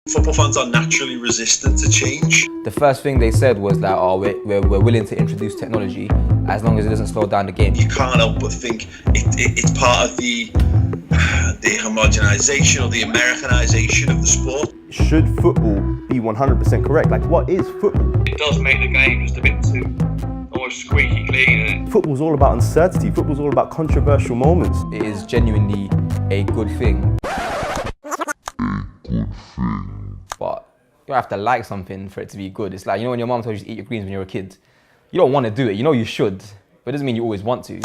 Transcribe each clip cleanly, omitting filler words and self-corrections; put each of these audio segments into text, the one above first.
Football fans are naturally resistant to change. The first thing they said was that, oh, we're willing to introduce technology as long as it doesn't slow down the game. You can't help but think it's part of the homogenization or the Americanization of the sport. Should football be 100% correct? Like, what is football? It does make the game just a bit too almost squeaky clean. Football's all about uncertainty. Football's all about controversial moments. It is genuinely a good thing. But you don't have to like something for it to be good. It's like, you know, when your mom tells you to eat your greens when you're a kid, you don't want to do it. You know you should, but it doesn't mean you always want to.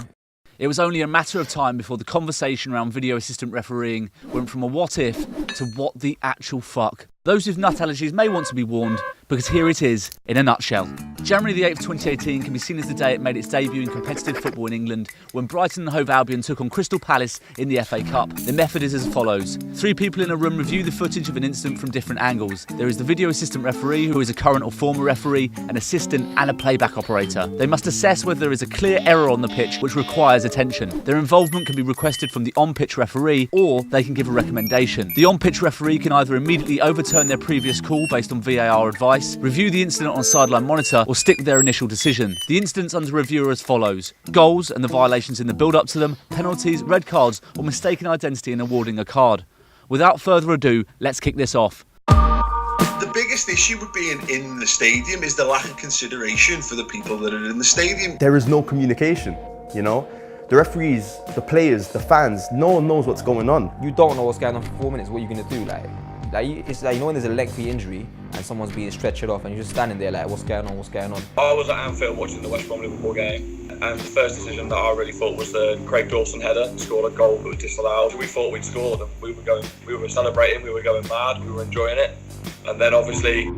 It was only a matter of time before the conversation around video assistant refereeing went from a what if to what the actual fuck. Those with nut allergies may want to be warned, because here it is in a nutshell. January the 8th, 2018 can be seen as the day it made its debut in competitive football in England when Brighton and Hove Albion took on Crystal Palace in the FA Cup. The method is as follows. 3 people in a room review the footage of an incident from different angles. There is the video assistant referee, who is a current or former referee, an assistant and a playback operator. They must assess whether there is a clear error on the pitch which requires attention. Their involvement can be requested from the on-pitch referee, or they can give a recommendation. The on-pitch referee can either immediately overturn their previous call based on VAR advice, review the incident on a sideline monitor, or stick with their initial decision. The incidents under review are as follows: goals and the violations in the build-up to them, penalties, red cards, or mistaken identity in awarding a card. Without further ado, let's kick this off. The biggest issue with being in the stadium is the lack of consideration for the people that are in the stadium. There is no communication, you know? The referees, the players, the fans, no one knows what's going on. You don't know what's going on for 4 minutes. What are you going to do? It's like, you know, when there's a lengthy injury and someone's being stretchered off and you're just standing there like, what's going on, what's going on? I was at Anfield watching the West Brom Liverpool game, and the first decision that I really thought was the Craig Dawson header, scored a goal that was disallowed. We thought we'd scored, and we were celebrating, we were going mad, we were enjoying it. And then obviously,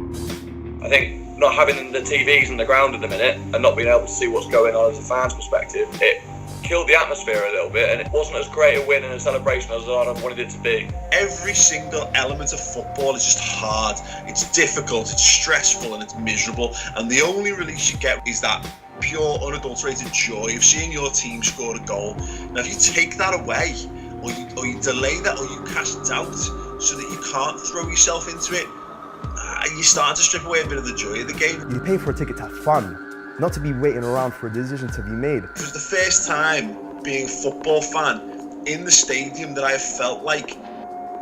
I think not having the TVs in the ground at the minute and not being able to see what's going on as a fan's perspective, it killed the atmosphere a little bit, and it wasn't as great a win and a celebration as I'd have wanted it to be. Every single element of football is just hard, it's difficult, it's stressful and it's miserable, and the only release you get is that pure unadulterated joy of seeing your team score a goal. Now if you take that away, or you delay that, or you cast doubt so that you can't throw yourself into it, you start to strip away a bit of the joy of the game. You pay for a ticket to have fun, not to be waiting around for a decision to be made. It was the first time being a football fan in the stadium that I felt like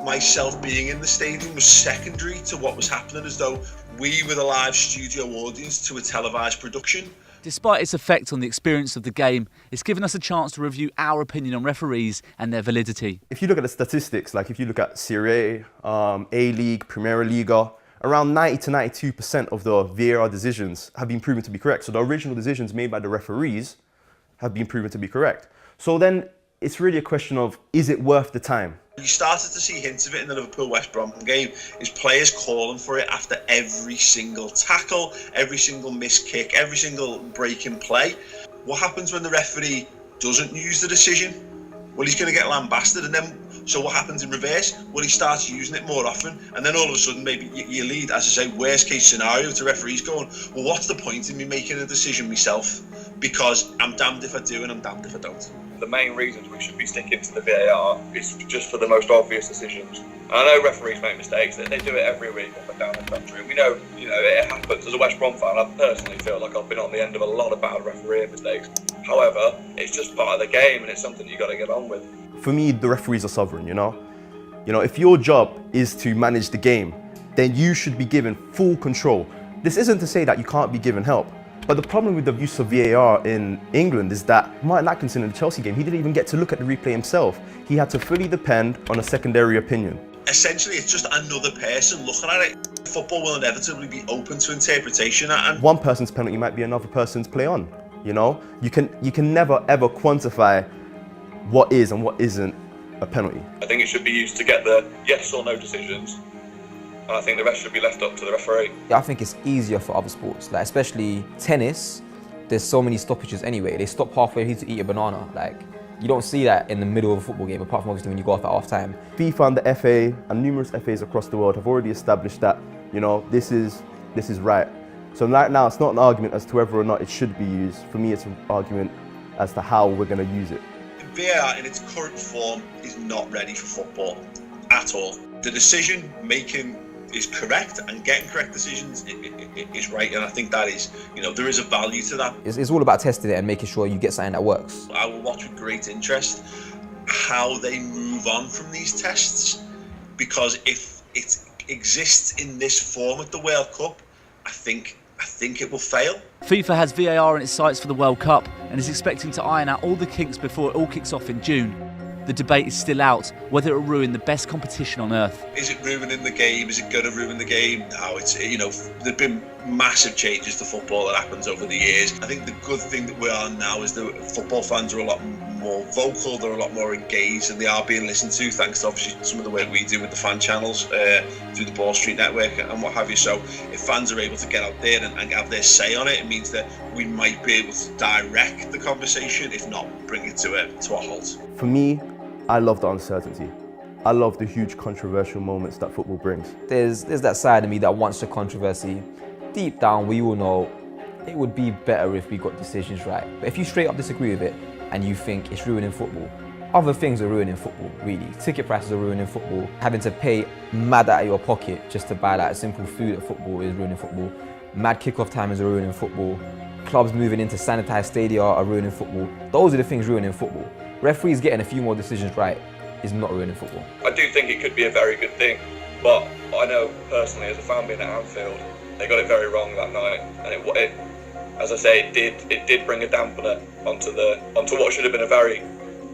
myself being in the stadium was secondary to what was happening, as though we were the live studio audience to a televised production. Despite its effect on the experience of the game, it's given us a chance to review our opinion on referees and their validity. If you look at the statistics, like if you look at Serie A, A-League, Primera Liga, around 90 to 92% of the VAR decisions have been proven to be correct. So the original decisions made by the referees have been proven to be correct. So then it's really a question of, is it worth the time? You started to see hints of it in the Liverpool-West Brom game, is players calling for it after every single tackle, every single missed kick, every single break in play. What happens when the referee doesn't use the decision? Well, he's going to get lambasted, and then so what happens in reverse? Well, he starts using it more often, and then all of a sudden maybe you lead, as I say, worst case scenario to referees going, well, what's the point in me making a decision myself? Because I'm damned if I do and I'm damned if I don't. The main reasons we should be sticking to the VAR is just for the most obvious decisions. And I know referees make mistakes, they do it every week up and down the country, and we know, it happens. As a West Brom fan, I personally feel like I've been on the end of a lot of bad refereeing mistakes. However, it's just part of the game and it's something you got to get on with. For me, the referees are sovereign, you know? If your job is to manage the game, then you should be given full control. This isn't to say that you can't be given help, but the problem with the use of VAR in England is that Martin Atkinson in the Chelsea game, he didn't even get to look at the replay himself. He had to fully depend on a secondary opinion. Essentially, it's just another person looking at it. Football will inevitably be open to interpretation, and one person's penalty might be another person's play on. You can never ever quantify what is and what isn't a penalty. I think it should be used to get the yes or no decisions, and I think the rest should be left up to the referee. I think it's easier for other sports, like especially tennis. There's so many stoppages anyway. They stop halfway to eat a banana. Like, you don't see that in the middle of a football game, apart from obviously when you go off at half time. FIFA and the FA and numerous FAs across the world have already established that, this is right. So right now it's not an argument as to whether or not it should be used. For me, it's an argument as to how we're going to use it. VAR in its current form is not ready for football at all. The decision making is correct, and getting correct decisions is right. And I think that is, there is a value to that. It's all about testing it and making sure you get something that works. I will watch with great interest how they move on from these tests, because if it exists in this form at the World Cup, I think it will fail. FIFA has VAR in its sights for the World Cup and is expecting to iron out all the kinks before it all kicks off in June. The debate is still out whether it will ruin the best competition on earth. Is it ruining the game? Is it going to ruin the game? No, there've been massive changes to football that happens over the years. I think the good thing that we are now is that football fans are a lot more vocal, they're a lot more engaged, and they are being listened to, thanks to obviously some of the work we do with the fan channels through the Ball Street Network and what have you. So if fans are able to get out there and have their say on it, it means that we might be able to direct the conversation, if not bring it to a halt. For me, I love the uncertainty. I love the huge controversial moments that football brings. There's that side of me that wants the controversy. Deep down, we all know it would be better if we got decisions right. But if you straight up disagree with it and you think it's ruining football, other things are ruining football, really. Ticket prices are ruining football. Having to pay mad out of your pocket just to buy like simple food at football is ruining football. Mad kickoff timers are ruining football. Clubs moving into sanitized stadia are ruining football. Those are the things ruining football. Referees getting a few more decisions right is not ruining football. I do think it could be a very good thing, but I know personally, as a fan being at Anfield, they got it very wrong that night, and it as I say, it did bring a dampener onto what should have been a very,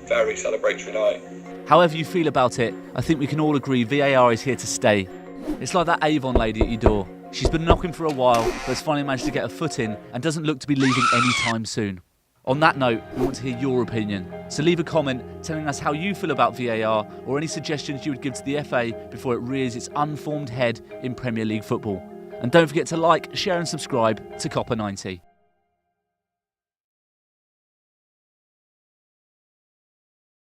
very celebratory night. However you feel about it, I think we can all agree VAR is here to stay. It's like that Avon lady at your door. She's been knocking for a while, but has finally managed to get her foot in and doesn't look to be leaving anytime soon. On that note, we want to hear your opinion. So leave a comment telling us how you feel about VAR or any suggestions you would give to the FA before it rears its unformed head in Premier League football. And don't forget to like, share and subscribe to Copper 90.